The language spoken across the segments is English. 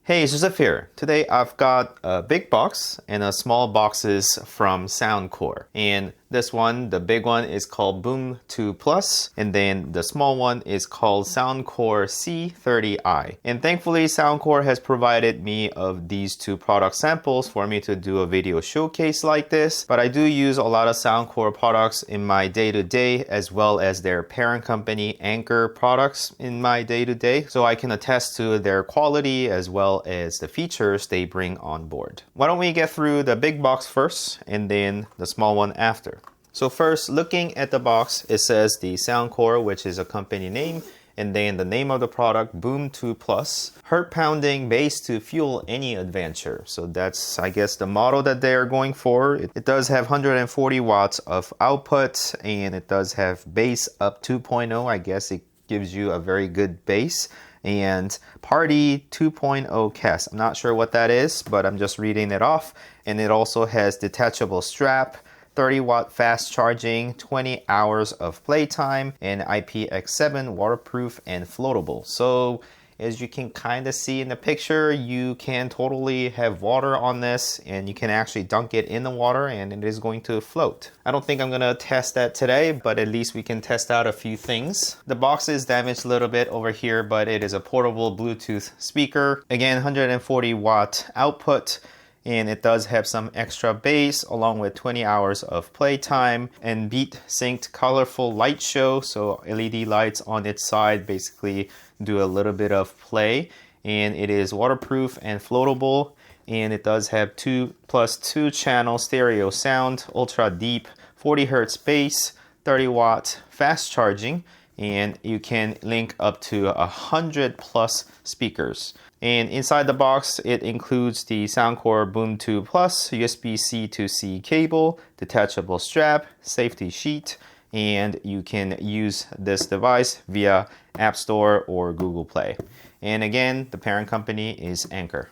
Hey, it's Joseph here. Today I've got a big box and a small boxes from Soundcore. And this one, the big one is called Boom 2 Plus, and then the small one is called Soundcore C30i. And thankfully Soundcore has provided me of these two product samples for me to do a video showcase like this. But I do use a lot of Soundcore products in my day-to-day as well as their parent company Anker products in my day-to-day. So I can attest to their quality as well as the features they bring on board. Why don't we get through the big box first and then the small one after. So first, looking at the box, it says the Soundcore, which is a company name, and then the name of the product, Boom 2 Plus. Heart-pounding bass to fuel any adventure. So that's, I guess, the model that they are going for. It does have 140 watts of output, and it does have bass up 2.0. I guess it gives you a very good bass. And Party 2.0 cast. I'm not sure what that is, but I'm just reading it off. And it also has detachable strap, 30-watt fast charging, 20 hours of playtime, and IPX7 waterproof and floatable. So as you can kind of see in the picture, you can totally have water on this and you can actually dunk it in the water and it is going to float. I don't think I'm going to test that today, but at least we can test out a few things. The box is damaged a little bit over here, but it is a portable Bluetooth speaker. Again, 140 watt output. And it does have some extra bass along with 20 hours of playtime and beat synced colorful light show. So LED lights on its side basically do a little bit of play. And it is waterproof and floatable. And it does have 2+2 channel stereo sound, ultra deep, 40 hertz bass, 30 watt fast charging. And you can link up to 100 plus speakers. And inside the box, it includes the Soundcore Boom 2 Plus, USB-C to C cable, detachable strap, safety sheet, and you can use this device via App Store or Google Play. And again, the parent company is Anker.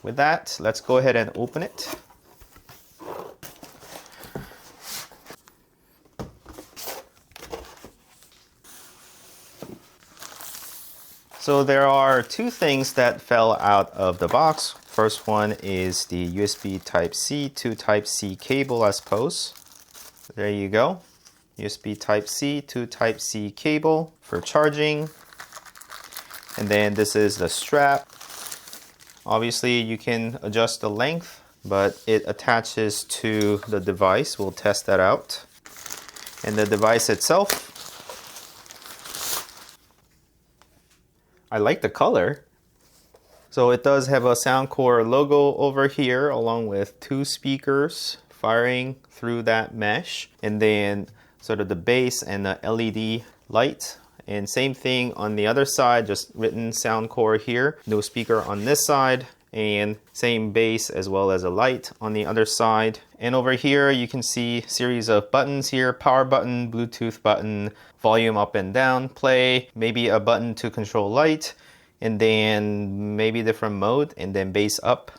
With that, let's go ahead and open it. So there are two things that fell out of the box. First one is the USB Type-C to Type-C cable, I suppose. There you go. USB Type-C to Type-C cable for charging. And then this is the strap. Obviously you can adjust the length, but it attaches to the device. We'll test that out. And the device itself, I like the color. So it does have a Soundcore logo over here along with two speakers firing through that mesh. And then sort of the bass and the LED light. And same thing on the other side, just written Soundcore here. No speaker on this side. And same bass as well as a light on the other side. And over here you can see a series of buttons here, power button, Bluetooth button, volume up and down, play, maybe a button to control light, and then maybe different mode, and then bass up.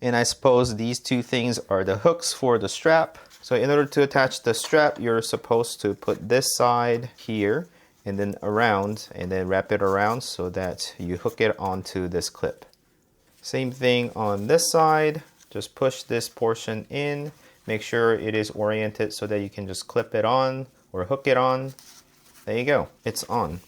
And I suppose these two things are the hooks for the strap. So in order to attach the strap, you're supposed to put this side here and then around and then wrap it around so that you hook it onto this clip. Same thing on this side, just push this portion in, make sure it is oriented so that you can just clip it on or hook it on. There you go, it's on.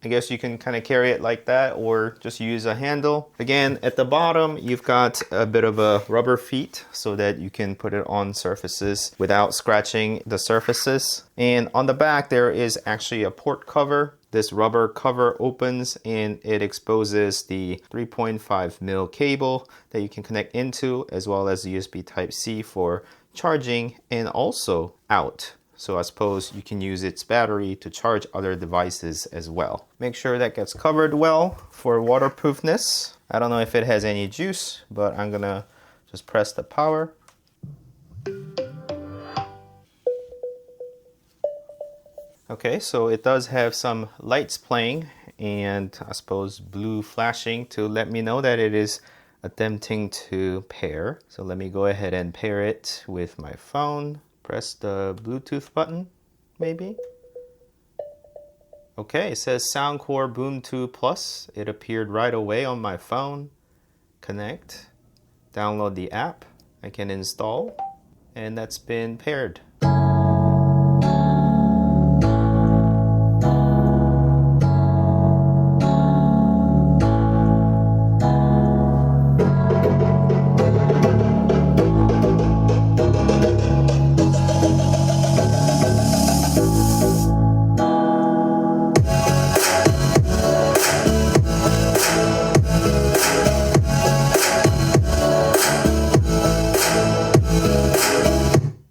I guess you can kind of carry it like that or just use a handle. Again, at the bottom, you've got a bit of a rubber feet so that you can put it on surfaces without scratching the surfaces. And on the back, there is actually a port cover. This rubber cover opens and it exposes the 3.5mm cable that you can connect into, as well as the USB Type-C for charging and also out. So I suppose you can use its battery to charge other devices as well. Make sure that gets covered well for waterproofness. I don't know if it has any juice, but I'm gonna just press the power. Okay, so it does have some lights playing and I suppose blue flashing to let me know that it is attempting to pair. So let me go ahead and pair it with my phone. Press the Bluetooth button, maybe. Okay, it says Soundcore Boom 2 Plus. It appeared right away on my phone. Connect, download the app. I can install, and that's been paired.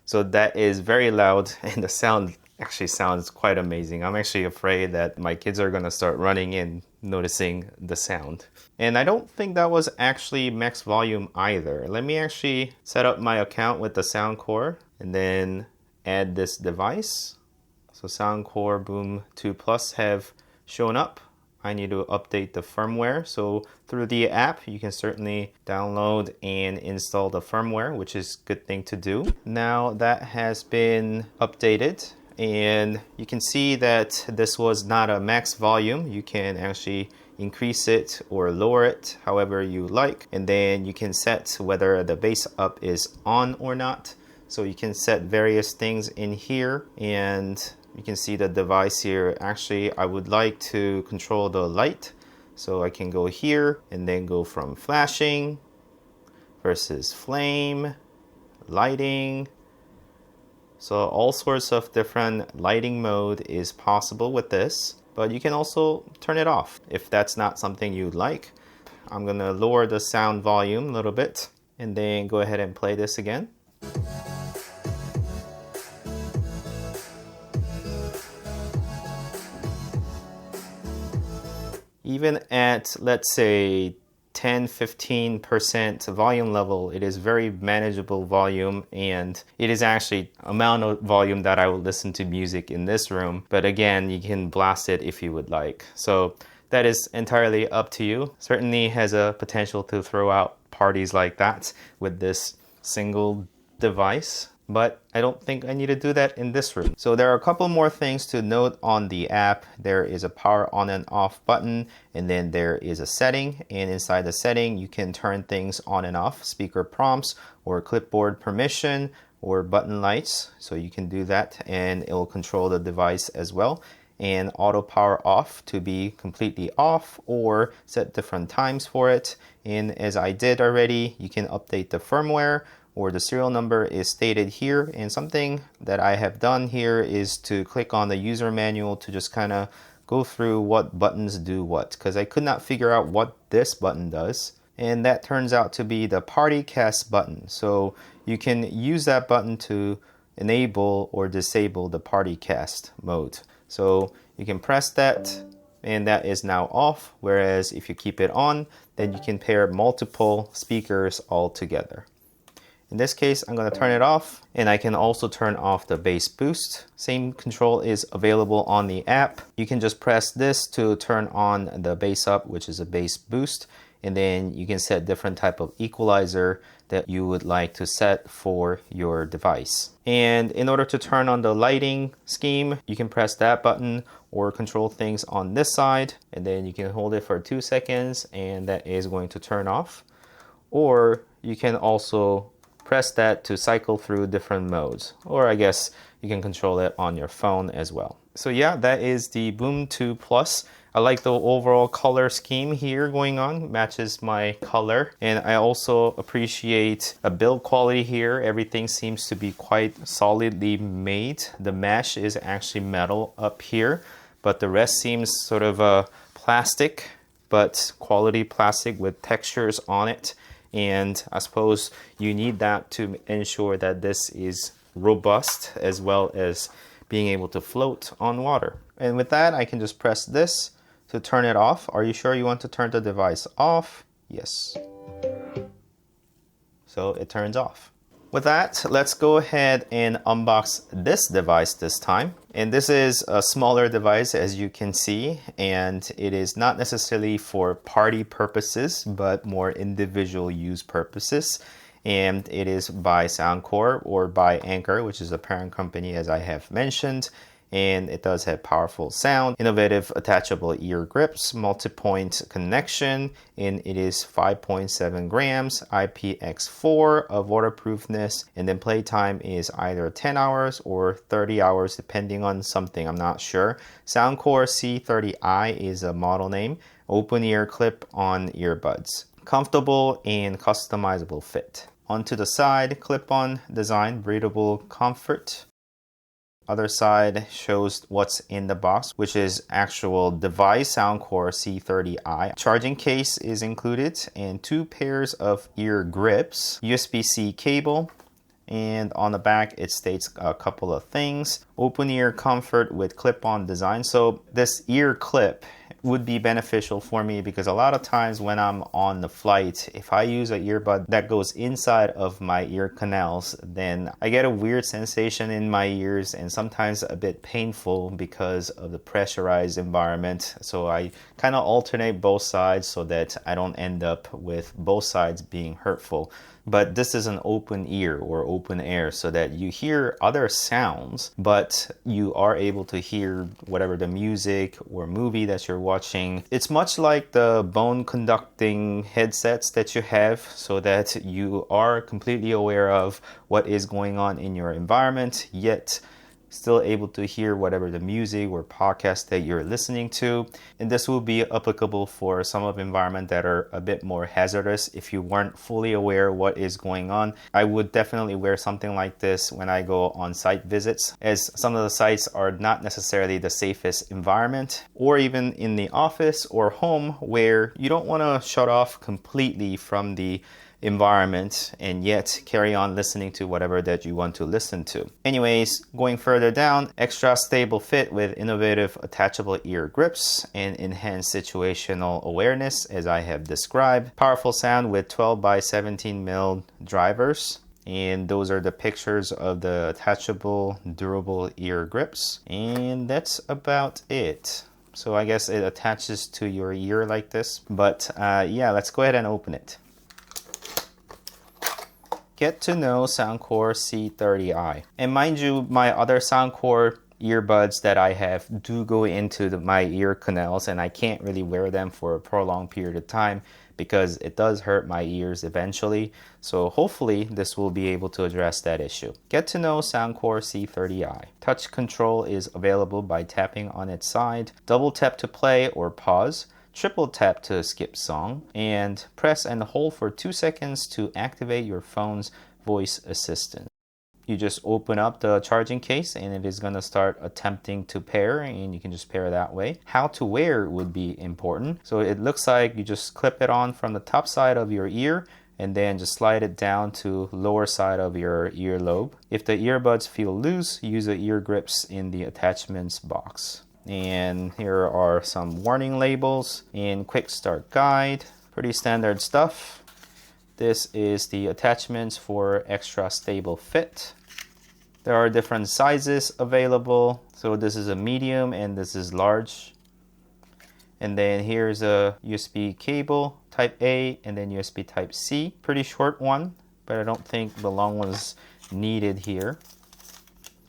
So that is very loud, and the sound actually sounds quite amazing. I'm actually afraid that my kids are going to start running in noticing the sound. And I don't think that was actually max volume either. Let me actually set up my account with the Soundcore and then add this device. So Soundcore Boom 2 Plus have shown up. I need to update the firmware. So through the app, you can certainly download and install the firmware, which is a good thing to do. Now that has been updated, and you can see that this was not a max volume. You can actually increase it or lower it however you like, and then you can set whether the bass up is on or not. So you can set various things in here, and you can see the device here. Actually, I would like to control the light. So I can go here and then go from flashing versus flame, lighting. So all sorts of different lighting mode is possible with this, but you can also turn it off if that's not something you'd like. I'm gonna lower the sound volume a little bit and then go ahead and play this again. Even at, let's say, 10-15% volume level, it is very manageable volume, and it is actually amount of volume that I would listen to music in this room. But again, you can blast it if you would like. So that is entirely up to you. Certainly has a potential to throw out parties like that with this single device, but I don't think I need to do that in this room. So there are a couple more things to note on the app. There is a power on and off button, and then there is a setting, and inside the setting you can turn things on and off, speaker prompts or clipboard permission or button lights. So you can do that and it will control the device as well. And auto power off to be completely off, or set different times for it. And as I did already, you can update the firmware, or the serial number is stated here. And something that I have done here is to click on the user manual to just kind of go through what buttons do what, because I could not figure out what this button does. And that turns out to be the party cast button. So you can use that button to enable or disable the party cast mode. So you can press that, and that is now off. Whereas if you keep it on, then you can pair multiple speakers all together. In this case, I'm going to turn it off, and I can also turn off the bass boost. Same control is available on the app. You can just press this to turn on the bass up, which is a bass boost, and then you can set different type of equalizer that you would like to set for your device. And in order to turn on the lighting scheme, you can press that button or control things on this side, and then you can hold it for 2 seconds, and that is going to turn off. Or you can also press that to cycle through different modes, or I guess you can control it on your phone as well. So yeah, that is the Boom 2 Plus. I like the overall color scheme here going on, matches my color. And I also appreciate a build quality here. Everything seems to be quite solidly made. The mesh is actually metal up here, but the rest seems sort of plastic, but quality plastic with textures on it. And I suppose you need that to ensure that this is robust as well as being able to float on water. And with that, I can just press this to turn it off. Are you sure you want to turn the device off? Yes. So it turns off. With that, let's go ahead and unbox this device this time. And this is a smaller device, as you can see, and it is not necessarily for party purposes, but more individual use purposes. And it is by Soundcore or by Anker, which is a parent company, as I have mentioned. and it does have powerful sound, innovative attachable ear grips, multi-point connection, and it is 5.7 grams, IPX4 of waterproofness, and then playtime is either 10 hours or 30 hours depending on something, I'm not sure. Soundcore C30i is a model name, open ear clip-on earbuds. Comfortable and customizable fit. Onto the side, clip-on design, breathable comfort. Other side shows what's in the box, which is actual device, Soundcore C30i. Charging case is included and 2 pairs of ear grips, USB-C cable, and on the back it states a couple of things. Open ear comfort with clip-on design. So this ear clip would be beneficial for me because a lot of times when I'm on the flight, if I use an earbud that goes inside of my ear canals, then I get a weird sensation in my ears and sometimes a bit painful because of the pressurized environment. So I kind of alternate both sides so that I don't end up with both sides being hurtful. But this is an open ear or open air so that you hear other sounds, but you are able to hear whatever the music or movie that you're watching. It's much like the bone conducting headsets that you have so that you are completely aware of what is going on in your environment, yet still able to hear whatever the music or podcast that you're listening to. And this will be applicable for some of the environment that are a bit more hazardous. If you weren't fully aware what is going on, I would definitely wear something like this when I go on site visits, as some of the sites are not necessarily the safest environment, or even in the office or home where you don't want to shut off completely from the environment and yet carry on listening to whatever that you want to listen to. Anyways, going further down, extra stable fit with innovative attachable ear grips and enhanced situational awareness as I have described. Powerful sound with 12 by 17 mil drivers. And those are the pictures of the attachable durable ear grips. And that's about it. So I guess it attaches to your ear like this. But yeah, let's go ahead and open it. Get to know Soundcore C30i. And mind you, my other Soundcore earbuds that I have do go into my ear canals, and I can't really wear them for a prolonged period of time because it does hurt my ears eventually. So hopefully this will be able to address that issue. Get to know Soundcore C30i. Touch control is available by tapping on its side. Double tap to play or pause. Triple tap to skip song, and press and hold for 2 seconds to activate your phone's voice assistant. You just open up the charging case and it is going to start attempting to pair, and you can just pair that way. How to wear would be important. So it looks like you just clip it on from the top side of your ear and then just slide it down to lower side of your earlobe. If the earbuds feel loose, use the ear grips in the attachments box. And here are some warning labels and quick start guide. Pretty standard stuff. This is the attachments for extra stable fit. There are different sizes available. So this is a medium and this is large. And then here's a USB cable type A and then USB type C. Pretty short one, but I don't think the long one's needed here.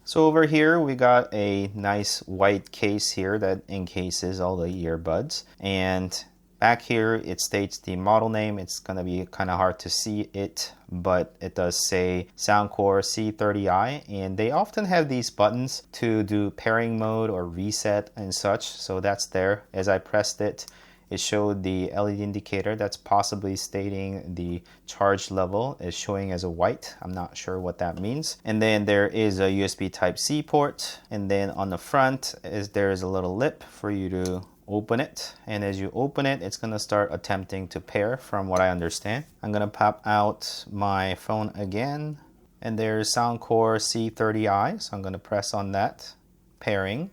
So over here we got a nice white case here that encases all the earbuds, and back here it states the model name. It's gonna be kind of hard to see it, but it does say Soundcore C30i, and they often have these buttons to do pairing mode or reset and such, so that's there. As I pressed it, it showed the LED indicator that's possibly stating the charge level is showing as a white. I'm not sure what that means. And then there is a USB Type-C port. And then on the front there is a little lip for you to open it. And as you open it, it's gonna start attempting to pair from what I understand. I'm gonna pop out my phone again. And there's Soundcore C30i. So I'm gonna press on that, pairing,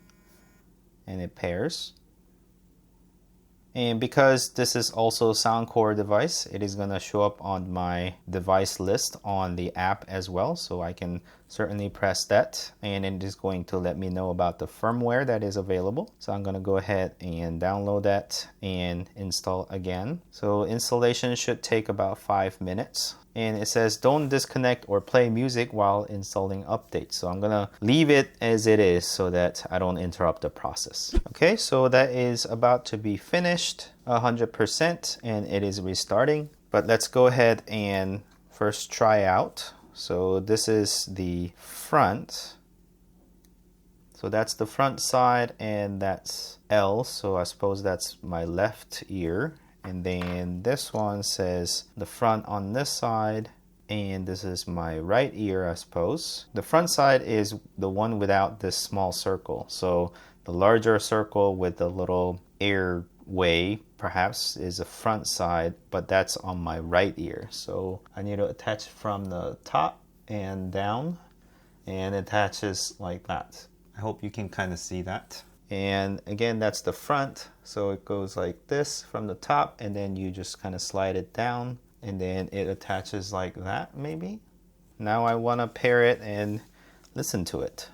and it pairs. And because this is also a Soundcore device, it is going to show up on my device list on the app as well. So I can certainly press that, and it is going to let me know about the firmware that is available. So I'm going to go ahead and download that and install again. So installation should take about 5 minutes. And it says don't disconnect or play music while installing updates. So I'm gonna leave it as it is so that I don't interrupt the process. Okay, so that is about to be finished 100% and it is restarting. But let's go ahead and first try out. So this is the front. So that's the front side and that's L. So I suppose that's my left ear. And then this one says the front on this side, and this is my right ear, I suppose. The front side is the one without this small circle. So the larger circle with the little airway perhaps is the front side, but that's on my right ear. So I need to attach from the top and down, and it attaches like that. I hope you can kind of see that. And again, that's the front. So it goes like this from the top, and then you just kind of slide it down, and then it attaches like that maybe. Now I want to pair it and listen to it.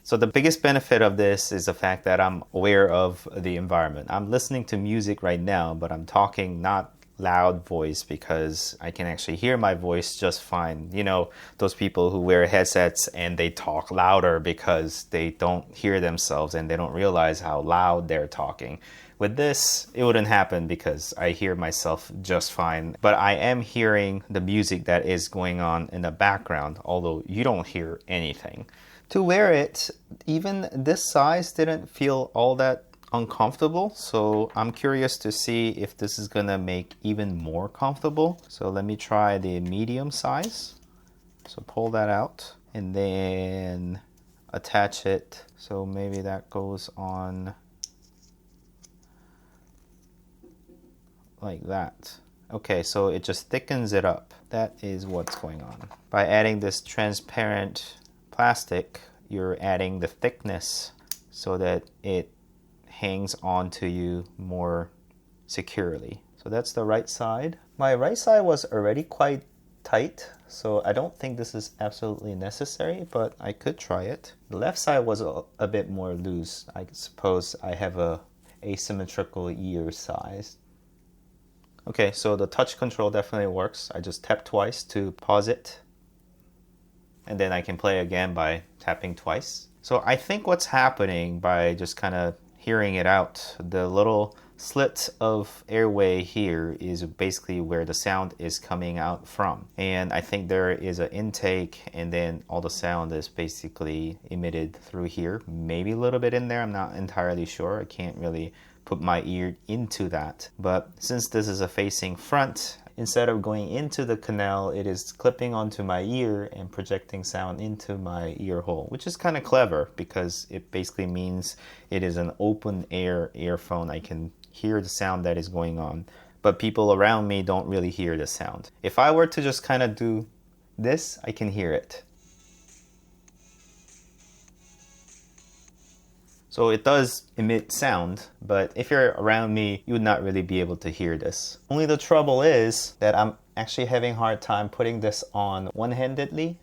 So the biggest benefit of this is the fact that I'm aware of the environment. I'm listening to music right now, but I'm talking not loud voice because I can actually hear my voice just fine. You know, those people who wear headsets and they talk louder because they don't hear themselves and they don't realize how loud they're talking. With this, it wouldn't happen because I hear myself just fine, but I am hearing the music that is going on in the background, although you don't hear anything. To wear it, even this size didn't feel all that uncomfortable, so I'm curious to see if this is gonna make even more comfortable. So let me try the medium size. So pull that out and then attach it. So maybe that goes on like that. Okay, so it just thickens it up. That is what's going on. By adding this transparent plastic, you're adding the thickness so that it hangs on to you more securely. So that's the right side. My right side was already quite tight, so I don't think this is absolutely necessary, but I could try it. The left side was a bit more loose. I suppose I have a asymmetrical ear size. Okay, so the touch control definitely works. I just tap twice to pause it, and then I can play again by tapping twice. So I think what's happening by just kind of hearing it out, the little slit of airway here is basically where the sound is coming out from. And I think there is an intake and then all the sound is basically emitted through here. Maybe a little bit in there, I'm not entirely sure. I can't really put my ear into that. But since this is a facing front, instead of going into the canal, it is clipping onto my ear and projecting sound into my ear hole, which is kind of clever because it basically means it is an open air earphone. I can hear the sound that is going on, but people around me don't really hear the sound. If I were to just kind of do this, I can hear it. So it does emit sound, but if you're around me, you would not really be able to hear this. Only the trouble is that I'm actually having a hard time putting this on one-handedly.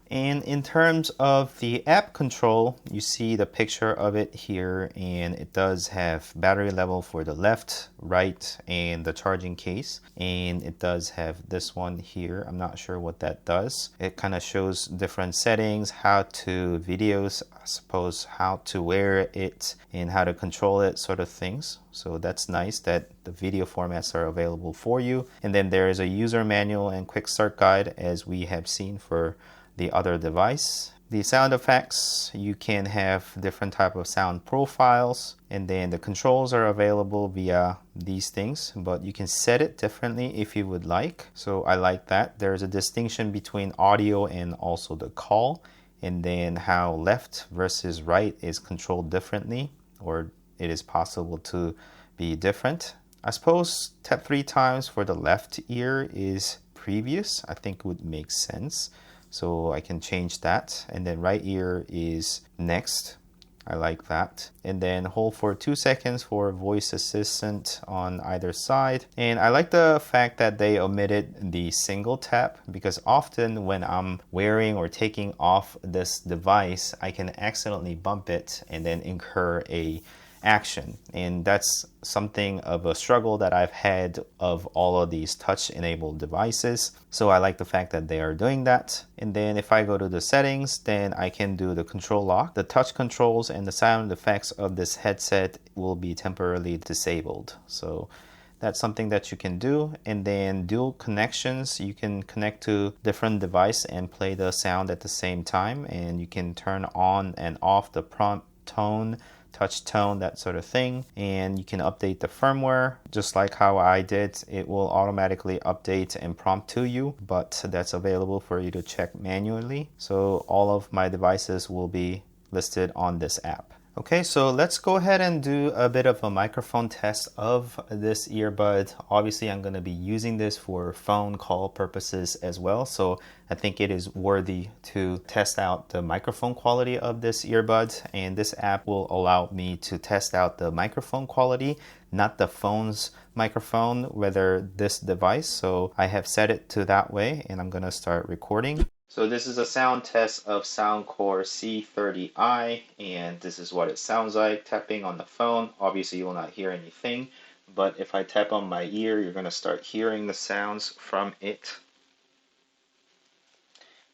And in terms of the app control, you see the picture of it here, and it does have battery level for the left, right, and the charging case. And it does have this one here. I'm not sure what that does. It kind of shows different settings, how to videos, I suppose how to wear it and how to control it, sort of things. So that's nice that the video formats are available for you. And then there is a user manual and quick start guide, as we have seen for the other device. The sound effects, you can have different type of sound profiles, and then the controls are available via these things, but you can set it differently if you would like. So I like that. There's a distinction between audio and also the call, and then how left versus right is controlled differently, or it is possible to be different. I suppose tap 3 times for the left ear is previous, I think would make sense. So I can change that, and then right ear is next. I like that. And then hold for 2 seconds for voice assistant on either side. And I like the fact that they omitted the single tap, because often when I'm wearing or taking off this device, I can accidentally bump it and then incur a action, and that's something of a struggle that I've had of all of these touch enabled devices. So I like the fact that they are doing that. And then if I go to the settings, then I can do the control lock. The touch controls and the sound effects of this headset will be temporarily disabled, so that's something that you can do. And then dual connections, you can connect to different device and play the sound at the same time, and you can turn on and off the prompt tone, touch tone, that sort of thing. And you can update the firmware just like how I did. It will automatically update and prompt to you, but that's available for you to check manually. So all of my devices will be listed on this app. Okay, so let's go ahead and do a bit of a microphone test of this earbud. Obviously, I'm going to be using this for phone call purposes as well, so I think it is worthy to test out the microphone quality of this earbud. And this app will allow me to test out the microphone quality, not the phone's microphone, whether this device. So I have set it to that way, and I'm going to start recording. So this is a sound test of Soundcore C30i, and this is what it sounds like tapping on the phone. Obviously you will not hear anything, but if I tap on my ear, you're going to start hearing the sounds from it.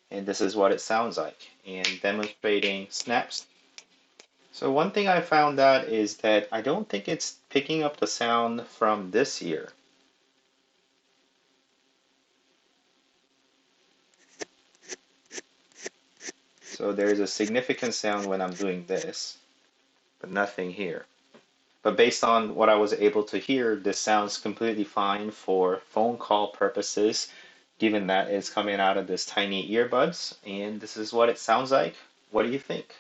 And this is what it sounds like, and demonstrating snaps. So one thing I found out is that I don't think it's picking up the sound from this ear. So there's a significant sound when I'm doing this, but nothing here. But based on what I was able to hear, this sounds completely fine for phone call purposes, given that it's coming out of this tiny earbuds, and this is what it sounds like. What do you think?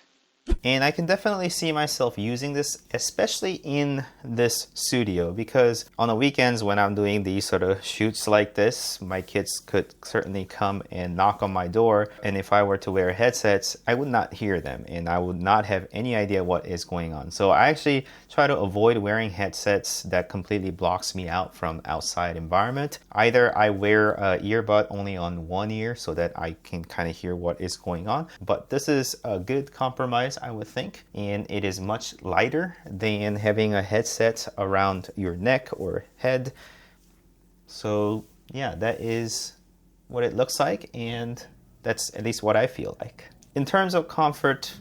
And I can definitely see myself using this, especially in this studio, because on the weekends when I'm doing these sort of shoots like this, my kids could certainly come and knock on my door, and if I were to wear headsets, I would not hear them and I would not have any idea what is going on. So I actually try to avoid wearing headsets that completely blocks me out from outside environment. Either I wear an earbud only on one ear so that I can kind of hear what is going on, but this is a good compromise, I would think, and it is much lighter than having a headset around your neck or head. So yeah, that is what it looks like, and that's at least what I feel like. In terms of comfort,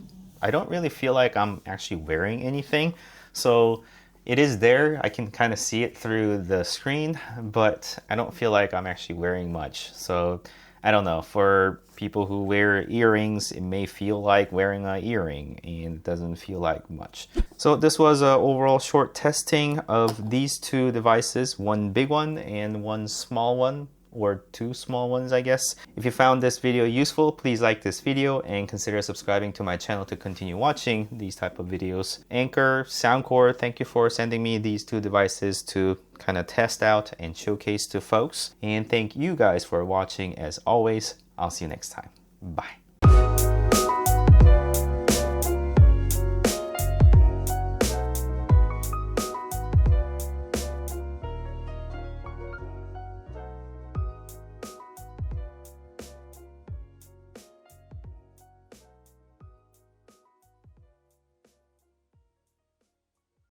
I don't really feel like I'm actually wearing anything, so it is there. I can kind of see it through the screen, but I don't feel like I'm actually wearing much. So I don't know, for people who wear earrings, it may feel like wearing an earring and it doesn't feel like much. So this was an overall short testing of these two devices, one big one and one small one, or two small ones, I guess. If you found this video useful, please like this video and consider subscribing to my channel to continue watching these type of videos. Anker, Soundcore, thank you for sending me these two devices to kind of test out and showcase to folks. And thank you guys for watching as always. I'll see you next time. Bye.